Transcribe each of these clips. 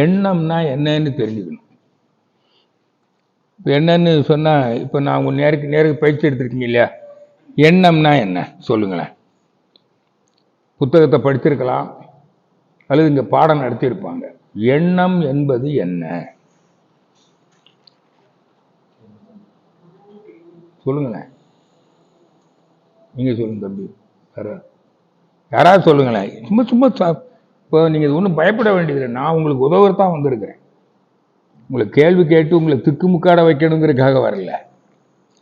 எண்ணம்னா என்னன்னு தெரிஞ்சுக்கணும். இப்போ என்னன்னு சொன்னால், இப்போ நான் உங்கள் நேருக்கு பயிற்சி எடுத்திருக்கீங்க இல்லையா, எண்ணம்னா என்ன சொல்லுங்களேன். புத்தகத்தை படிச்சிருக்கலாம் அல்லது இங்கே பாடம் நடத்தியிருப்பாங்க. எண்ணம் என்பது என்ன சொல்லுங்களேன். நீங்கள் சொல்லுங்க தம்பி, யாராவது சொல்லுங்களேன். சும்மா சும்மா இப்போ நீங்கள் ஒன்றும் பயப்பட வேண்டியதில்லை. நான் உங்களுக்கு உதவுறதான் வந்திருக்கிறேன். உங்களை கேள்வி கேட்டு உங்களை திக்குமுக்காட வைக்கணுங்கிறதுக்காக வரல.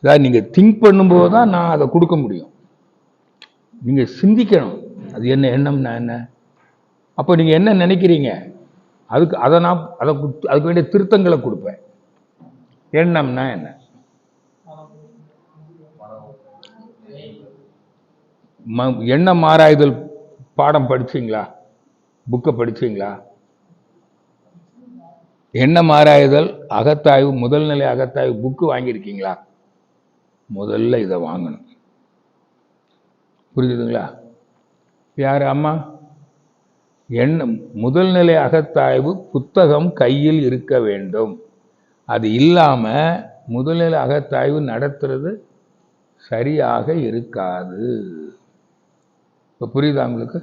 அதாவது நீங்கள் திங்க் பண்ணும்போது தான் நான் அதை கொடுக்க முடியும். நீங்கள் சிந்திக்கணும். அது என்ன எண்ணம்னா என்ன, அப்போ நீங்கள் என்ன நினைக்கிறீங்க, அதுக்கு வேண்டிய திருத்தங்களை கொடுப்பேன். எண்ணம்னா என்ன? எண்ணம் ஆராய்தல் பாடம் படிச்சீங்களா? புக்கை படிச்சீங்களா? எண்ணம் ஆராய்தல் அகத்தாய்வு, முதல் நிலை அகத்தாய்வு புக்கு வாங்கியிருக்கீங்களா? முதல்ல இதை வாங்கணும். புரிஞ்சுதுங்களா? யாரு அம்மா? எண்ணம் முதல் நிலை அகத்தாய்வு புத்தகம் கையில் இருக்க வேண்டும். அது இல்லாம முதல்நிலை அகத்தாய்வு நடத்துறது சரியாக இருக்காது. இப்போ புரியுதா உங்களுக்கு?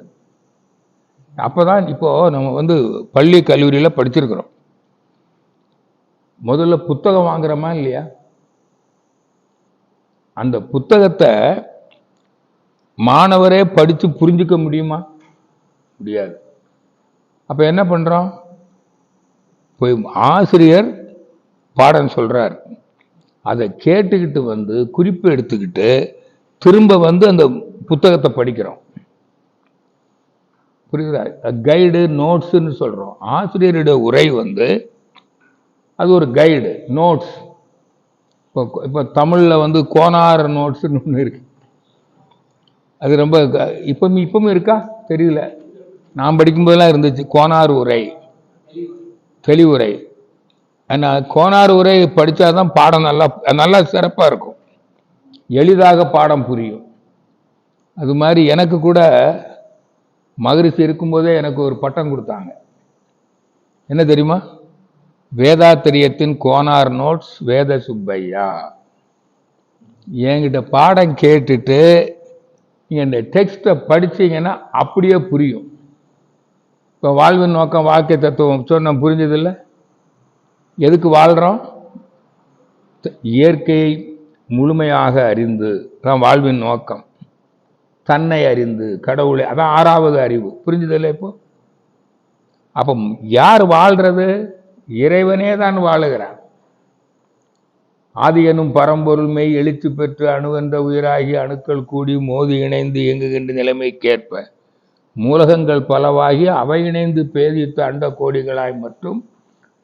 அப்போதான் இப்போ நம்ம பள்ளி கல்லூரியில் படிச்சிருக்கிறோம். முதல்ல புத்தகம் வாங்குறோமா இல்லையா? அந்த புத்தகத்தை மாணவரே படித்து புரிஞ்சுக்க முடியுமா? முடியாது. அப்போ என்ன பண்ணுறோம்? போய் ஆசிரியர் பாடம் சொல்கிறார், அதை கேட்டுக்கிட்டு குறிப்பு எடுத்துக்கிட்டு திரும்ப அந்த புத்தகத்தை படிக்கிறோம். புரியுதா? கைடு நோட்ஸ்ன்னு சொல்கிறோம். ஆசிரியருடைய உரை அது ஒரு கைடு நோட்ஸ். இப்போ தமிழில் கோனார் நோட்ஸ்ன்னு ஒன்று இருக்கு. அது ரொம்ப இப்பவும் இருக்கா தெரியல. நான் படிக்கும்போதெல்லாம் இருந்துச்சு கோனார் உரை, தெளிவுரை. ஆனால் கோனார் உரை படித்தாதான் பாடம் நல்லா சிறப்பாக இருக்கும், எளிதாக பாடம் புரியும். அது மாதிரி எனக்கு கூட மகரிஷி இருக்கும்போதே எனக்கு ஒரு பட்டம் கொடுத்தாங்க. என்ன தெரியுமா? வேதாத்திரியத்தின் கோனார் நோட்ஸ் வேத சுப்பையா. என்கிட்ட பாடம் கேட்டுட்டு நீங்கள் இந்த டெக்ஸ்ட்டை படிச்சீங்கன்னா அப்படியே புரியும். இப்போ வாழ்வின் நோக்கம் வாழ்க்கை தத்துவம் சொன்ன புரிஞ்சதில்லை? எதுக்கு வாழ்கிறோம்? இயற்கையை முழுமையாக அறிந்து தான் வாழ்வின் நோக்கம். தன்னை அறிந்து கடவுளை, அதான் 6வது அறிவு. புரிஞ்சதில்லை? இப்போ அப்போ யார் வாழ்றது? இறைவனே தான் வாழுகிறான். ஆதி எனும் பரம்பொருள் மெய் எழுச்சி பெற்று அணுவென்ற உயிராகி அணுக்கள் கூடி மோதி இணைந்து இயங்குகின்ற நிலைமைக்கேற்ப மூலகங்கள் பலவாகி அவை இணைந்து பேதித்து அண்ட கோடிகளாய் மற்றும்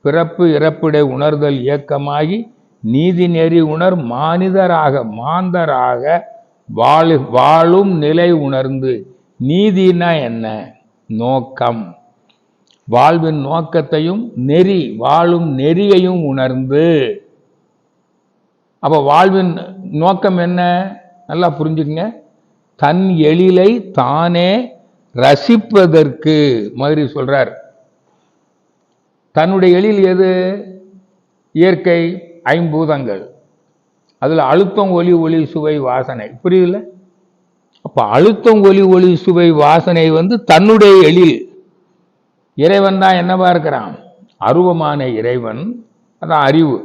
பிறப்பு இறப்பிடை உணர்தல் இயக்கமாகி நீதி நெறி உணர் மாந்தராக வாழும் நிலை உணர்ந்து. நீதினா என்ன? நோக்கம். வாழ்வின் நோக்கத்தையும் நெறி வாழும் நெறியையும் உணர்ந்து. அப்போ வாழ்வின் நோக்கம் என்ன? நல்லா புரிஞ்சுக்கங்க. தன் எழிலை தானே ரசிப்பதற்கு மாதிரி சொல்றார். தன்னுடைய எழில் எது? இயற்கை, ஐம்பூதங்கள். அதுல அழுத்தம் ஒலி சுவை வாசனை. புரியல? அப்ப அழுத்தம் ஒலி சுவை வாசனை தன்னுடைய எழில். இறைவன் தான் என்னவா இருக்கிறான்? அருவமான இறைவன். அதான் அறிவு.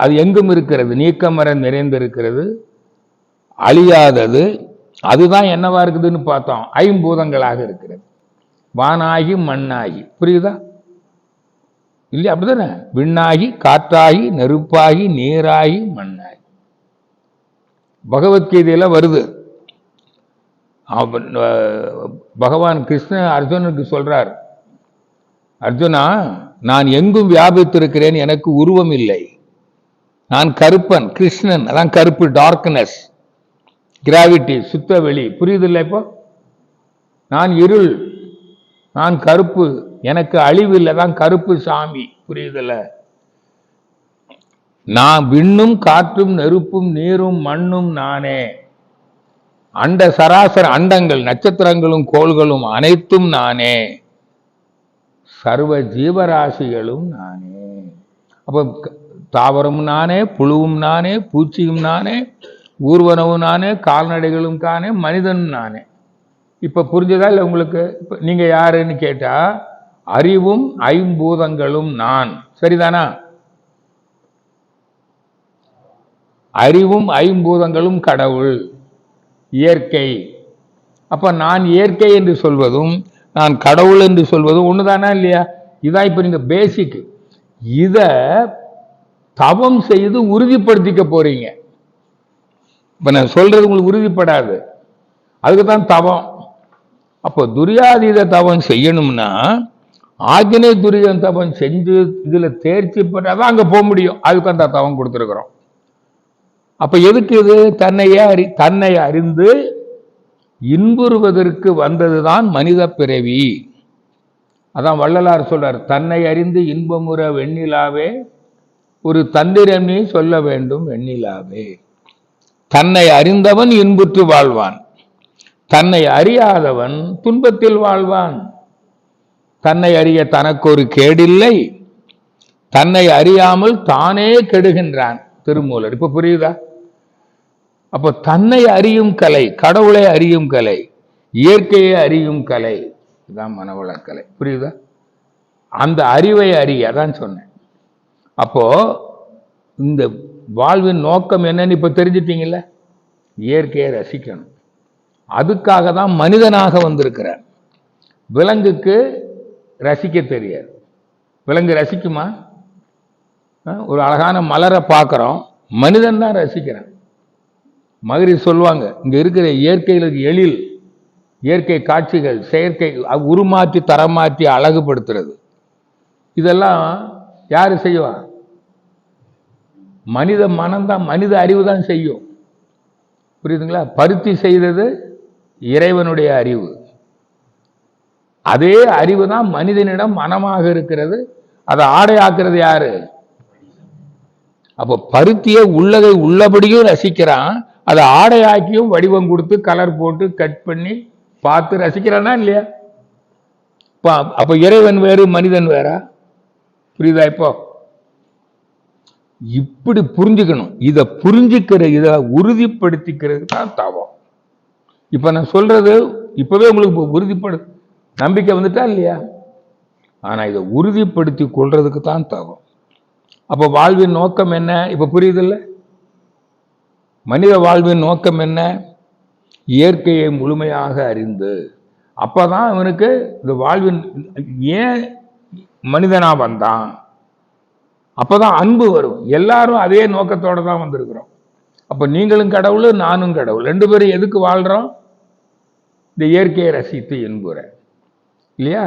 அது எங்கும் இருக்கிறது, நீக்கமர நிறைந்திருக்கிறது, அழியாதது. அதுதான் என்னவா இருக்குதுன்னு பார்த்தோம், ஐம்பூதங்களாக இருக்கிறது. வானாகி மண்ணாகி. புரியுதா இல்லையா? அப்படிதானே? விண்ணாகி காற்றாகி நெருப்பாகி நீராகி மண்ணாகி. பகவத்கீதையில வருது. பகவான் கிருஷ்ணன் அர்ஜுனுக்கு சொல்றார், அர்ஜுனா, நான் எங்கும் வியாபித்திருக்கிறேன், எனக்கு உருவம் இல்லை. நான் கருப்பன், கிருஷ்ணன். அதான் கருப்பு, டார்க்னஸ், கிராவிட்டி, சுத்த வெளி. புரியுதில்லை? இப்போ நான் இருள், நான் கருப்பு, எனக்கு அழிவு இல்லை, தான் கருப்பு சாமி. புரியுதில்ல? நான் விண்ணும் காற்றும் நெருப்பும் நீரும் மண்ணும் நானே. அண்ட சராசர அண்டங்கள், நட்சத்திரங்களும் கோள்களும் அனைத்தும் நானே. சர்வ ஜீவராசிகளும் நானே. அப்போ தாவரமும் நானே, புழுவும் நானே, பூச்சியும் நானே, ஊர்வனவும் நானே, கால்நடைகளும் நானே, மனிதனும் நானே. இப்ப புரிஞ்சதா இல்லை உங்களுக்கு? இப்ப நீங்க யாருன்னு கேட்டா, அறிவும் ஐம்பூதங்களும் நான். சரிதானா? அறிவும் ஐம்பூதங்களும் கடவுள், இயற்கை. அப்ப நான் இயற்கை என்று சொல்வதும் நான் கடவுள் என்று சொல்வதும் ஒண்ணுதானா இல்லையா? இதான் இப்ப நீங்க பேசிக். இத தவம் செய்து உறுதிப்படுத்திக்க போறீங்க. இப்ப நான் சொல்றது உங்களுக்கு உறுதிப்படாது, அதுக்குதான் தவம். அப்போ துரியாதீத தவம் செய்யணும்னா ஆக்னே துரியம் தவம் செஞ்சு இதுல தேர்ச்சி பெற்றாதான் அங்க போக முடியும். அதுக்கு அந்த தவம் கொடுத்துருக்கிறோம். அப்ப எதுக்கு இது? தன்னை அறிந்து இன்புறுவதற்கு வந்ததுதான் மனித பிறவி. அதான் வள்ளலார் சொல்றார், தன்னை அறிந்து இன்பமுற வெண்ணிலாவே ஒரு தந்திரம் நீ சொல்ல வேண்டும் வெண்ணிலாவே. தன்னை அறிந்தவன் இன்புற்று வாழ்வான், தன்னை அறியாதவன் துன்பத்தில் வாழ்வான். தன்னை அறிய தனக்கு ஒரு கேடில்லை, தன்னை அறியாமல் தானே கெடுகின்றான் திருமூலர். இப்ப புரியுதா? அப்போ தன்னை அறியும் கலை, கடவுளை அறியும் கலை, இயற்கையை அறியும் கலை, இதுதான் மனவளக்கலை. புரியுதா? அந்த அறிவை அறிய தான் சொன்னேன். அப்போ இந்த வாழ்வின் நோக்கம் என்னன்னு இப்ப தெரிஞ்சிட்டீங்கல்ல? இயற்கையை ரசிக்கணும். அதுக்காக தான் மனிதனாக வந்திருக்கிறார். விலங்குக்கு ரசிக்க தெரியாது. விலங்கு ரசிக்குமா? ஒரு அழகான மலரை பார்க்கிறோம், மனிதன் தான் ரசிக்கிறான். மகிரி சொல்லுவாங்க, இங்க இருக்கிற இயற்கையில் எழில், இயற்கை காட்சிகள், செயற்கை உருமாற்றி தரமாற்றி அழகுபடுத்துறது, இதெல்லாம் யாரு செய்வா? மனித மனம்தான், மனித அறிவு தான் செய்யும். புரியுதுங்களா? பருத்தி செய்தது இறைவனுடைய அறிவு. அதே அறிவு தான் மனிதனிடம் மனமாக இருக்கிறது. அதை ஆடையாக்குறது யாரு? அப்போ பருத்தியை உள்ளதை உள்ளபடியும் ரசிக்கிறான், அதை ஆடையாக்கியும் வடிவம் கொடுத்து கலர் போட்டு கட் பண்ணி பார்த்து ரசிக்கிறானா இல்லையா? அப்ப இறைவன் வேறு மனிதன் வேறா? புரியுதா? இப்போ இப்படி புரிஞ்சுக்கணும். இதை புரிஞ்சுக்கிற, இதை உறுதிப்படுத்திக்கிறது தான் தவம். இப்ப நான் சொல்றது இப்பவே உங்களுக்கு உறுதிப்படு நம்பிக்கை வந்துட்டா இல்லையா? ஆனா இதை உறுதிப்படுத்தி கொள்றதுக்கு தான் தவம். அப்ப வாழ்வின் நோக்கம் என்ன? இப்ப புரியுதில்ல? மனித வாழ்வின் நோக்கம் என்ன? இயற்கையை முழுமையாக அறிந்து. அப்பதான் அவனுக்கு இந்த வாழ்வின் ஏன் மனிதனா வந்தான், அப்பதான் அன்பு வரும். எல்லாரும் அதே நோக்கத்தோட தான் வந்திருக்கிறோம். அப்ப நீங்களும் கடவுள், நானும் கடவுள், ரெண்டு பேரும் எதுக்கு வாழ்றோம்? இந்த இயற்கையை ரசித்து இன்புற, இல்லையா?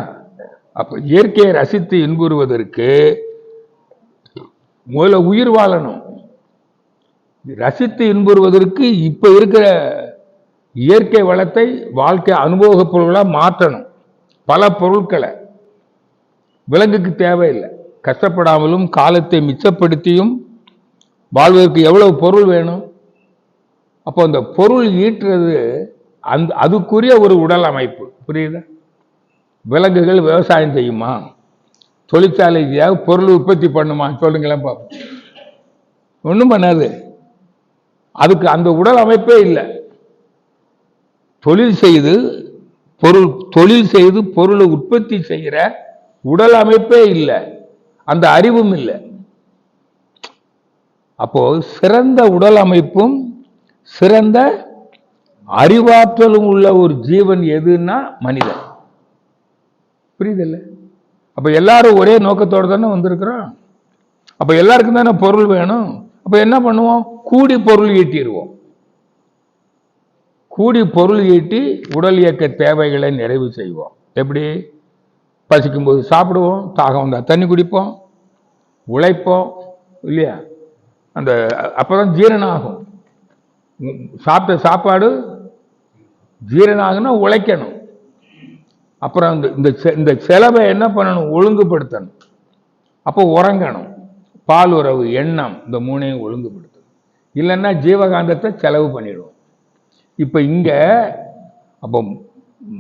அப்ப இயற்கையை ரசித்து இன்புறுவதற்கு முதல்ல உயிர் வாழணும். ரசித்து இன்புறுவதற்கு இப்ப இருக்கிற இயற்கை வளத்தை வாழ்க்கை அனுபவ பொருள்களா மாற்றணும். பல பொருட்களை விலங்குக்கு தேவையில்லை. கஷ்டப்படாமலும் காலத்தை மிச்சப்படுத்தியும் வாழ்வதற்கு எவ்வளவு பொருள் வேணும்? அப்போ அந்த பொருள் ஈட்டுறது அதுக்குரிய ஒரு உடல் அமைப்பு. புரியுதா? விலங்குகள் விவசாயம் செய்யுமா? தொழிற்சாலையாக பொருள் உற்பத்தி பண்ணுமா? சொல்லுங்களேன் பார்ப்போம். ஒன்றும் பண்ணாது. அதுக்கு அந்த உடல் அமைப்பே இல்லை. தொழில் செய்து பொருளை உற்பத்தி செய்கிற உடல் அமைப்பே இல்லை, அந்த அறிவும் இல்லை. அப்போ சிறந்த உடல் அமைப்பும் சிறந்த அறிவாற்றலும் உள்ள ஒரு ஜீவன் எதுன்னா மனிதன். புரியுதில்ல? அப்ப எல்லாரும் ஒரே நோக்கத்தோடு தானே வந்திருக்கிறோம். அப்ப எல்லாருக்கும் தானே பொருள் வேணும். அப்ப என்ன பண்ணுவோம்? கூடி பொருள் ஈட்டிடுவோம். கூடி பொருள் ஈட்டி உடல் இயக்க தேவைகளை நிறைவு செய்வோம். எப்படி? பசிக்கும் போது சாப்பிடுவோம், தாகம் வந்தா தண்ணி குடிப்போம், உழைப்போம், இல்லையா? அப்பதான் ஜீரணம் ஆகும். சாப்பிட்ட சாப்பாடு ஜீரணம் ஆகுனா உழைக்கணும். அப்புறம் இந்த செலவை என்ன பண்ணணும்? ஒழுங்குபடுத்தணும். அப்போ உறங்கணும், பால் உறவு, எண்ணம், இந்த மூணையும் ஒழுங்குபடுத்தணும். இல்லைன்னா ஜீவகாந்தத்தை செலவு பண்ணிடுவோம். இப்ப இங்க அப்போ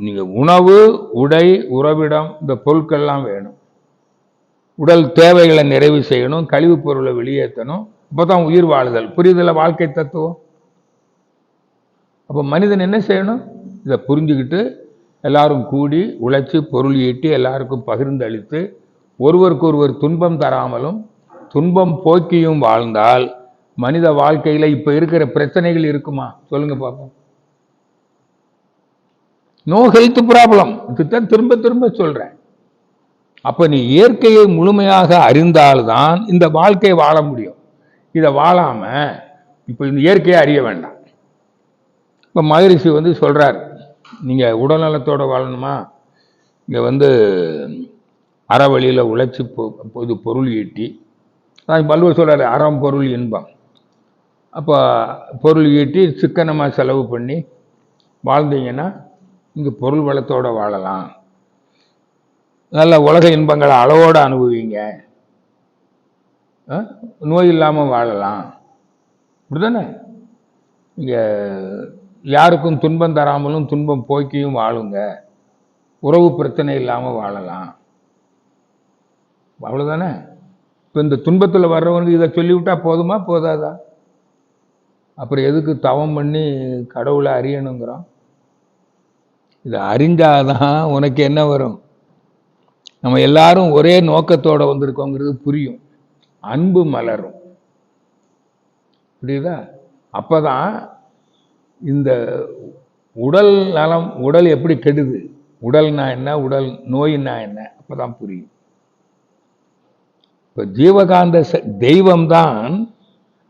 நீங்க உணவு, உடை, உறவிடம், இந்த பொருட்கள்லாம் வேணும். உடல் தேவைகளை நிறைவு செய்யணும், கழிவுப் பொருளை வெளியேற்றணும். அப்போதான் உயிர் வாழுதல். புரியுதுல வாழ்க்கை தத்துவம்? அப்போ மனிதன் என்ன செய்யணும்? இதை புரிஞ்சுக்கிட்டு எல்லாரும் கூடி உழைச்சி பொருள் ஈட்டி எல்லாருக்கும் பகிர்ந்து அளித்து ஒருவருக்கொருவர் துன்பம் தராமலும் துன்பம் போக்கியும் வாழ்ந்தால் மனித வாழ்க்கையில இப்ப இருக்கிற பிரச்சனைகள் இருக்குமா? சொல்லுங்க பார்ப்போம். No health problem. இதுதான் திரும்ப திரும்ப சொல்றேன். அப்ப நீ இயற்கையை முழுமையாக அறிந்தால்தான் இந்த வாழ்க்கையை வாழ முடியும். இதை வாழாம இப்ப இந்த இயற்கையை அறிய வேண்டாம். இப்ப மகரிஷி சொல்றார், நீங்க உடல்நலத்தோட வாழணுமா, இங்க அறவழியில உழைச்சி பொருள் ஈட்டி, வள்ளுவர் சொல்றாரு அறம் பொருள் இன்பம். அப்போ பொருள் ஈட்டி சிக்கனமாக செலவு பண்ணி வாழ்ந்தீங்கன்னா இங்கே பொருள் வளத்தோடு வாழலாம், நல்ல உலக இன்பங்களை அளவோடு அனுபவிங்க, நோய் இல்லாமல் வாழலாம். அப்படிதானே? இங்கே யாருக்கும் துன்பம் தராமலும் துன்பம் போக்கியும் வாழுங்க, உறவு பிரச்சனை இல்லாமல் வாழலாம். அவ்வளோதானே? இப்போ இந்த துன்பத்தில் வர்றவனுக்கு இதை சொல்லிவிட்டா போதுமா போதாதா? அப்புறம் எதுக்கு தவம் பண்ணி கடவுளை அறியணுங்கிறோம்? இதை அறிஞ்சாதான் உனக்கு என்ன வரும்? நம்ம எல்லாரும் ஒரே நோக்கத்தோட வந்திருக்கோங்கிறது புரியும், அன்பு மலரும். புரியுதா? அப்பதான் இந்த உடல் நலம், உடல் எப்படி கெடுது, உடல்னா என்ன, உடல் நோயின்னா என்ன, அப்பதான் புரியும். இப்போ ஜீவகாந்த தெய்வம்தான்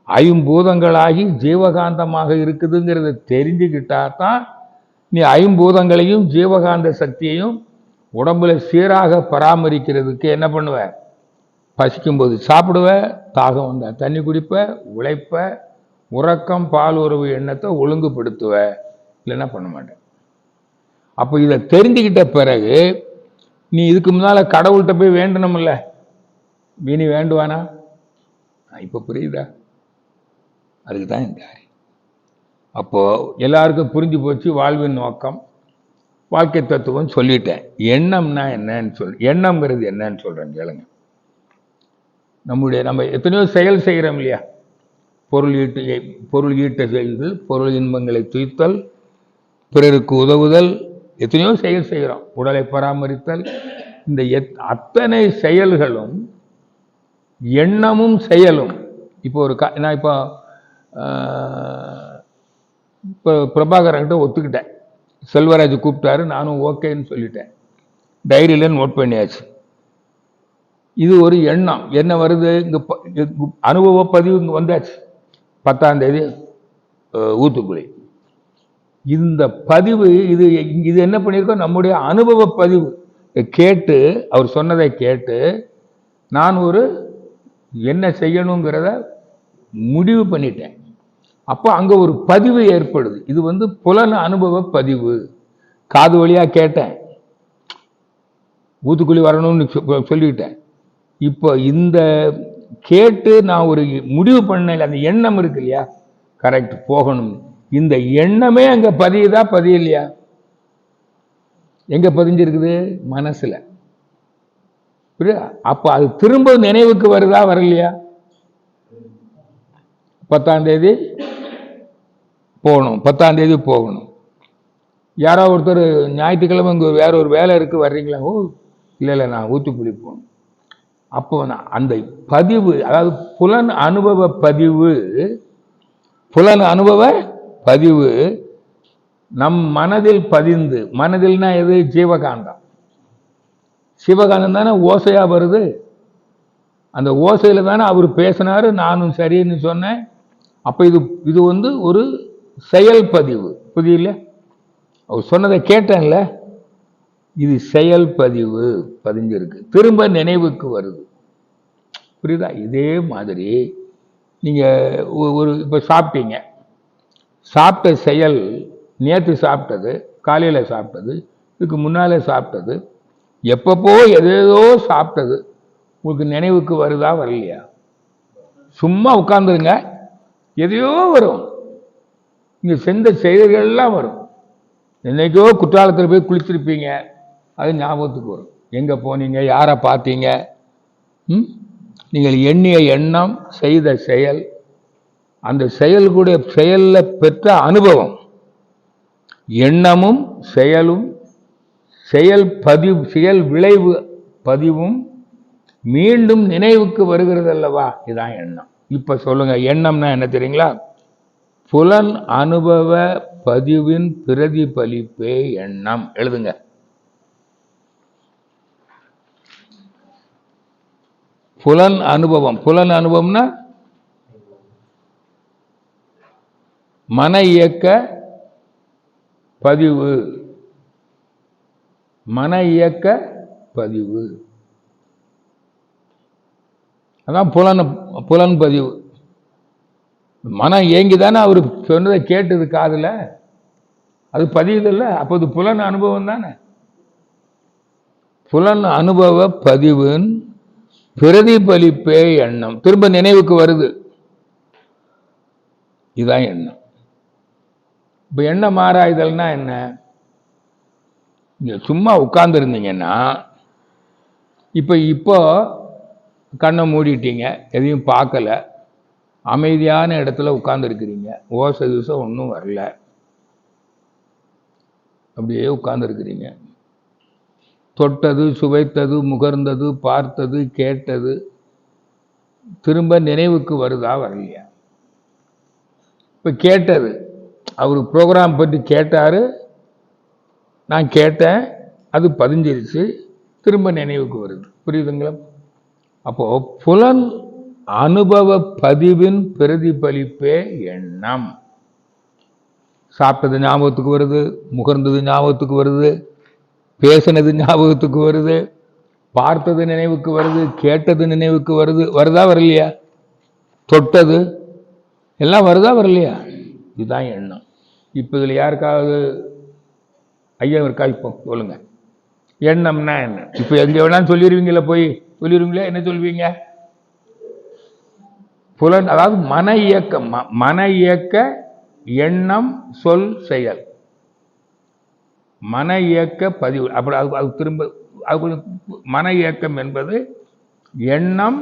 ஐம்பூதங்களாகி ஜீவகாந்தமாக இருக்குதுங்கிறத தெரிஞ்சுக்கிட்டா தான் நீ ஐம்பூதங்களையும் ஜீவகாந்த சக்தியையும் உடம்புல சீராக பராமரிக்கிறதுக்கு என்ன பண்ணுவ? பசிக்கும்போது சாப்பிடுவ, தாகம் வந்தா தண்ணி குடிப்ப, உழைப்ப, உறக்கம், பால் உறவு எண்ணத்தை ஒழுங்குபடுத்துவ, இல்லைன்னா பண்ண மாட்டேன். அப்போ இதை தெரிஞ்சுக்கிட்ட பிறகு நீ இதுக்கு முன்னால கடவுள்கிட்ட போய் வேண்டணும்ல, நீ வேண்டுவானா? இப்போ புரியுதா? அதுக்கு தான் இந்த காரியம். அப்போ எல்லாருக்கும் புரிஞ்சு போச்சு வாழ்வின் நோக்கம், வாழ்க்கை தத்துவம் சொல்லிட்டேன். எண்ணம்னா என்னன்னு எண்ணம்ங்கிறது என்னன்னு சொல்றேன் கேளுங்க. நம்ம எத்தனையோ செயல் செய்கிறோம் இல்லையா? பொருள் ஈட்ட செய்தல், பொருள் இன்பங்களை துய்த்தல், பிறருக்கு உதவுதல், எத்தனையோ செயல் செய்கிறோம். உடலை பராமரித்தல், இந்த அத்தனை செயல்களும் எண்ணமும் செயலும். இப்போ நான் இப்போ பிரபாகரன்கிட்ட ஒத்துக்கிட்டேன், செல்வராஜ் கூப்பிட்டாரு, நானும் ஓகேன்னு சொல்லிட்டேன், டைரியில நோட் பண்ணியாச்சு. இது ஒரு எண்ணம். என்ன வருது? இங்க அனுபவ பதிவு இங்க வந்தாச்சு. 10ஆம் தேதி ஊத்துக்குழி. இந்த பதிவு இது என்ன பண்ணியிருக்கோம்? நம்முடைய அனுபவ பதிவு கேட்டு, அவர் சொன்னதை கேட்டு நான் என்ன செய்யணுங்கிறத முடிவு பண்ணிட்டேன். அப்போ அங்க ஒரு பதிவு ஏற்படுது. இது புலன் அனுபவ பதிவு. காது வழியா கேட்டேன், ஊத்துக்குழி வரணும்னு சொல்லிட்டேன். இப்போ இந்த கேட்டு நான் ஒரு முடிவு பண்ணல, அந்த எண்ணம் இருக்கு இல்லையா, கரெக்ட் போகணும், இந்த எண்ணமே அங்க பதியுதா பதியலையா? எங்க பதிஞ்சிருக்குது? மனசுல. அப்ப அது திரும்ப நினைவுக்கு வருதா வரலையா? 10ஆம் தேதி போகணும், 10ஆம் தேதி போகணும். யாரோ ஒருத்தர் ஞாயிற்றுக்கிழமை இங்கே வேற ஒரு வேலை இருக்கு வர்றீங்களா? ஓ இல்லை நான் ஊத்துக்குழி போகணும். அப்போ அந்த பதிவு, அதாவது புலன் அனுபவ பதிவு நம் மனதில் பதிந்து, மனதில்னா எது? ஜீவகாந்தம். சிவகாந்தம் தானே ஓசையா வருது. அந்த ஓசையில தானே அவர் பேசினாரு, நானும் சரின்னு சொன்னேன். அப்ப இது ஒரு செயல் பதிவு. புரியல? அவர் சொன்னதை கேட்டேன்ல, இது செயல் பதிவு பதிஞ்சிருக்கு, திரும்ப நினைவுக்கு வருது. புரியுதா? இதே மாதிரி நீங்க இப்ப சாப்பிட்டீங்க, சாப்பிட்ட செயல், நேற்று சாப்பிட்டது, காலையில சாப்பிட்டது, இதுக்கு முன்னாலே சாப்பிட்டது, எப்பப்போ எதேதோ சாப்பிட்டது உங்களுக்கு நினைவுக்கு வருதா வரலையா? சும்மா உட்கார்ந்துருங்க, எதையோ வரும். நீங்க செஞ்ச செயல்கள்லாம் வரும். என்னைக்கோ குற்றாலத்தில் போய் குளிச்சிருப்பீங்க, அது ஞாபகத்துக்கு வரும். எங்க போனீங்க, யாரை பார்த்தீங்க, நீங்கள் எண்ணிய எண்ணம், செய்த செயல், அந்த செயல்களுடைய செயல்ல பெற்ற அனுபவம், எண்ணமும் செயலும், செயல் விளைவு பதிவும் மீண்டும் நினைவுக்கு வருகிறது அல்லவா, இதுதான் எண்ணம். இப்ப சொல்லுங்க, எண்ணம்னா என்ன தெரியுங்களா? புலன் அனுபவ பதிவின் பிரதிபலிப்பே எண்ணம். எழுதுங்க. புலன் அனுபவம். புலன் அனுபவம்னா மன இயக்க பதிவு. மன இயக்க பதிவு அதான் புலன் பதிவு. மனம் இயங்கிதானே அவரு சொன்னதை கேட்டது காதுல, அது பதிவு இல்லை. அப்போது புலன் அனுபவம் தானே. புலன் அனுபவ பதிவின் பிரதிபலிப்பே எண்ணம். திரும்ப நினைவுக்கு வருது, இதுதான் எண்ணம். இப்ப எண்ணம் ஆராய்தல்னா என்ன? நீங்க சும்மா உட்கார்ந்து இருந்தீங்கன்னா, இப்போ கண்ணை மூடிட்டீங்க, எதையும் பார்க்கல, அமைதியான இடத்துல உட்கார்ந்து இருக்கிறீங்க, ஓசை யூசம் ஒன்றும் வரல, அப்படியே உட்கார்ந்து இருக்கிறீங்க. தொட்டது, சுவைத்தது, முகர்ந்தது, பார்த்தது, கேட்டது திரும்ப நினைவுக்கு வருதா வரலையா? இப்ப கேட்டது, அவர் ப்ரோக்ராம் பற்றி கேட்டாரு, நான் கேட்டேன், அது பதிஞ்சிருச்சு, திரும்ப நினைவுக்கு வருது. புரியுதுங்களா? அப்போ புலன் அனுபவ பதிவின் பிரதிபலிப்பே எண்ணம். சாப்பிட்டது ஞாபகத்துக்கு வருது, முகர்ந்தது ஞாபகத்துக்கு வருது, பேசினது ஞாபகத்துக்கு வருது, பார்த்தது நினைவுக்கு வருது, கேட்டது நினைவுக்கு வருது. வருதா வரலையா? தொட்டது எல்லாம் வருதா வரலையா? இதுதான் எண்ணம். இப்போ இதில் யாருக்காவது ஐயா இருக்கா? இப்போ சொல்லுங்க, எண்ணம்னா என்ன? இப்போ எங்கே வேணாலும் சொல்லிடுவீங்களா? போய் சொல்லிடுவீங்களா? என்ன சொல்வீங்க? புலன், அதாவது மன இயக்கம். மன இயக்க எண்ணம், சொல், செயல். மன இயக்க பதிவு. அப்படி அது திரும்ப மன இயக்கம் என்பது எண்ணம்,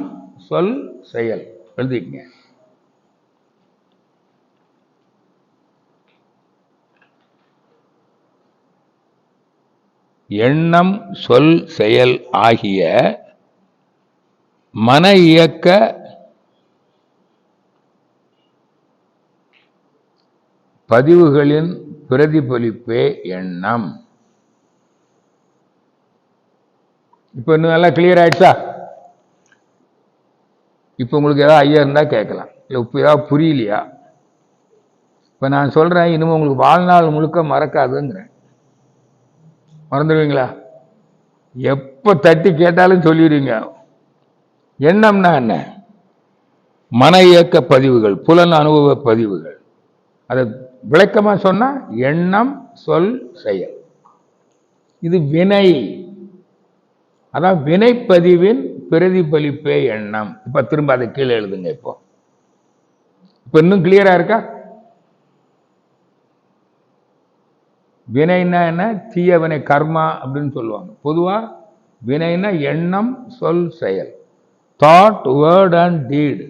சொல், செயல். எழுதிக்கங்க. எண்ணம், சொல், செயல் ஆகிய மன இயக்க பதிவுகளின் பிரதிபலிப்பே எண்ணம். இப்ப இன்னும் நல்லா கிளியர் ஆயிடுச்சா? இப்ப உங்களுக்கு ஏதாவது ஐயா இருந்தா கேட்கலாம், இல்லை இப்போ ஏதாவது புரியலையா? இப்ப நான் சொல்றேன், இனிமே உங்களுக்கு வாழ்நாள் முழுக்க மறக்காதுங்கிறேன். மறந்துடுவீங்களா? எப்ப தட்டி கேட்டாலும் சொல்லிடுவீங்க. எண்ணம்னா என்ன? மன இயக்க பதிவுகள், புலன் அனுபவ பதிவுகள். அதை விளக்கமா சொன்னா எண்ணம், சொல், செயல். இது வினை. அதான் வினைப்பதிவின் பிரதிபலிப்பே எண்ணம். இப்ப திரும்ப அதை கீழே எழுதுங்க. இப்ப இன்னும் கிளியரா இருக்கா? வினைன்னா என்ன? தீய வினை, கர்மா அப்படின்னு சொல்லுவாங்க. பொதுவா வினைன்னா எண்ணம், சொல், செயல். தாட், வேர்ட் அண்ட் டீட்.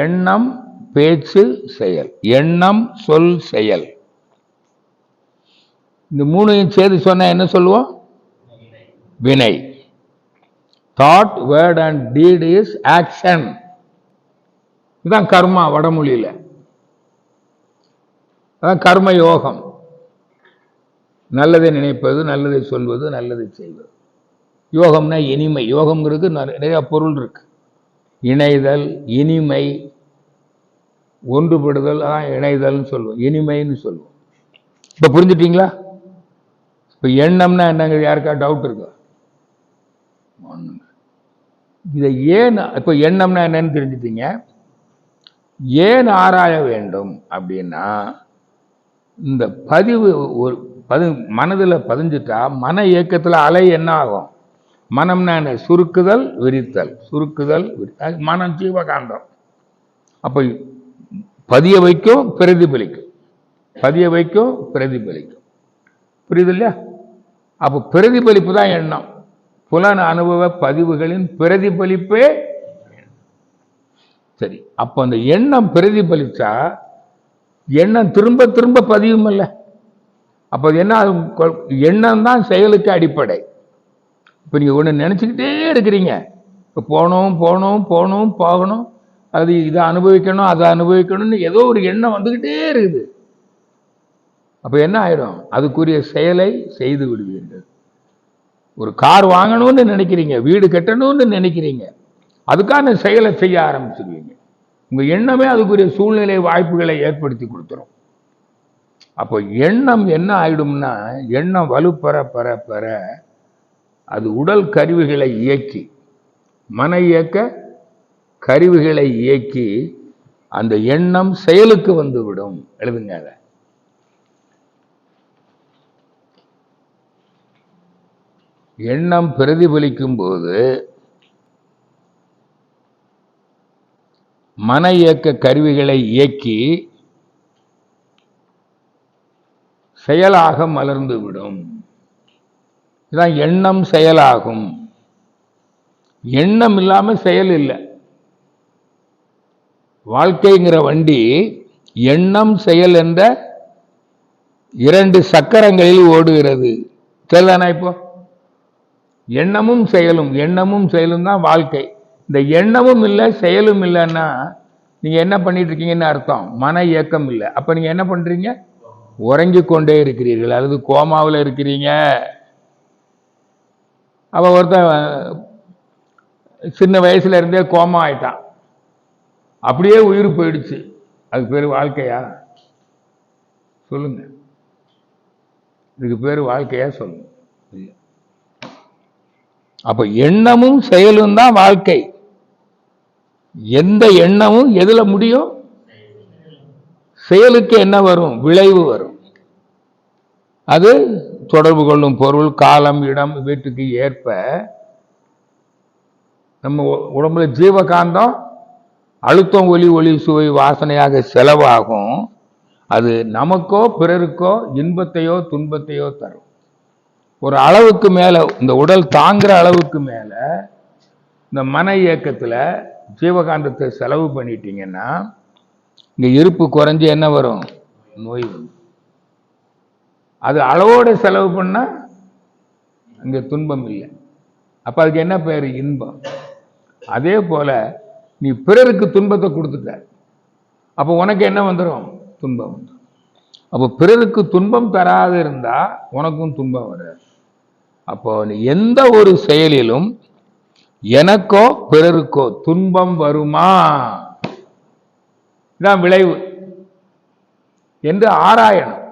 எண்ணம், பேச்சு, செயல். எண்ணம், சொல், செயல். இந்த மூணையும் சேர்த்து சொன்ன என்ன சொல்லுவோம்? வினை. Thought, word and deed is action. இதுதான் கர்மா வடமொழியில. அதான் கர்ம யோகம். நல்லதை நினைப்பது, நல்லதை சொல்வது, நல்லதை செய்வது. யோகம்னா இனிமை. யோகம்ங்கிறது நிறைய பொருள் இருக்கு. இணைதல், இனிமை, ஒன்றுபடுதல், அதான் இணைதல்னு சொல்லுவோம், இனிமைன்னு சொல்லுவோம். இப்ப புரிஞ்சுட்டீங்களா? இப்ப எண்ணம்னா என்னங்க? யாருக்கா டவுட் இருக்கா? இதை ஏன் இப்ப எண்ணம்னா என்னன்னு தெரிஞ்சுட்டீங்க. ஏன் ஆராய வேண்டும் அப்படின்னா, இந்த பதிவு ஒரு மனதில் பதிஞ்சுட்டா, மன இயக்கத்தில் அலை என்ன ஆகும்? மனம்னா என்ன? சுருக்குதல், விரித்தல், சுருக்குதல், விரித்தல். மனம் ஜீவகாந்தம். அப்ப பதிய வைக்கும், பிரதிபலிக்கும், பதிய வைக்கும், பிரதிபலிக்கும். புரியுது இல்லையா? அப்போ பிரதிபலிப்பு தான் எண்ணம். புலன் அனுபவ பதிவுகளின் பிரதிபலிப்பே. சரி, அப்ப அந்த எண்ணம் பிரதிபலிச்சா எண்ணம் திரும்ப திரும்ப பதிவும் இல்லை. அப்ப என்ன, எண்ணம் தான் செயலுக்கு அடிப்படை. இப்ப நீங்க ஒண்ணு நினைச்சுக்கிட்டே இருக்கிறீங்க, இப்ப போகணும் போகணும் போகணும் போகணும், அது இதை அனுபவிக்கணும் அதை அனுபவிக்கணும்னு ஏதோ ஒரு எண்ணம் வந்துகிட்டே இருக்குது. அப்ப என்ன ஆயிடும், அதுக்குரிய செயலை செய்து விடுவீர்கள். ஒரு கார் வாங்கணும்னு நினைக்கிறீங்க, வீடு கட்டணும்னு நினைக்கிறீங்க, அதுக்கான செயலை செய்ய ஆரம்பிச்சிருவீங்க. உங்க எண்ணமே அதுக்குரிய சூழ்நிலை வாய்ப்புகளை ஏற்படுத்தி கொடுத்துரும். அப்போ எண்ணம் என்ன ஆயிடும்னா, எண்ணம் வலுப்பெற பெற பெற அது உடல் கருவிகளை இயக்கி, மன இயக்க கருவிகளை இயக்கி அந்த எண்ணம் செயலுக்கு வந்துவிடும். எழுதுங்க அதை. எண்ணம் பிரதிபலிக்கும் போது மன இயக்க கருவிகளை இயக்கி செயலாக மலர்ந்து விடும். இதான் எண்ணம் செயலாகும். எண்ணம் இல்லாம செயல் இல்லை. வாழ்க்கைங்கிற வண்டி எண்ணம் செயல் என்ற 2 சக்கரங்களில் ஓடுகிறது. சரிதானா? இப்போ எண்ணமும் செயலும் தான் வாழ்க்கை. இந்த எண்ணமும் இல்லை செயலும் இல்லைன்னா நீங்க என்ன பண்ணிட்டு இருக்கீங்கன்னு அர்த்தம், மன இயக்கம் இல்லை. அப்ப நீங்க என்ன பண்றீங்க, உறங்கி கொண்டே இருக்கிறீர்கள் அல்லது கோமாவில் இருக்கிறீங்க. அவ ஒருத்தன் சின்ன வயசுல இருந்தே கோமா ஆயிட்டான், அப்படியே உயிர் போயிடுச்சு. அதுக்கு பேரு வாழ்க்கையா? சொல்லுங்க, இதுக்கு பேரு வாழ்க்கையா? சொல்லுங்க. அப்ப எண்ணமும் செயலும் தான் வாழ்க்கை. எந்த எண்ணமும் எதுல முடியும், செயலுக்கு என்ன வரும், விளைவு வரும். அது தொடர்பு கொள்ளும் பொருள், காலம், இடம் வீட்டுக்கு ஏற்ப நம்ம உடம்புல ஜீவகாந்தம் அழுத்தம், ஒலி, ஒளி, சுவை, வாசனையாக செலவாகும். அது நமக்கோ பிறருக்கோ இன்பத்தையோ துன்பத்தையோ தரும். ஒரு அளவுக்கு மேல, இந்த உடல் தாங்குற அளவுக்கு மேல இந்த மன இயக்கத்துல ஜீவகாந்தத்தை செலவு பண்ணிட்டீங்கன்னா இங்க இருப்பு குறைஞ்சு என்ன வரும், நோய் வரும். அது அளவோட செலவு பண்ணா இங்க துன்பம் இல்லை. அப்ப அதுக்கு என்ன பேரு, இன்பம். அதே போல நீ பிறருக்கு துன்பத்தை கொடுத்துட்ட, அப்ப உனக்கு என்ன வந்துடும், துன்பம் வந்துடும். அப்போ பிறருக்கு துன்பம் தராது இருந்தா உனக்கும் துன்பம் வராது. அப்போ நீ எந்த ஒரு செயலிலும் எனக்கோ பிறருக்கோ துன்பம் வருமா, இதான் விளைவு என்று ஆராயணும்.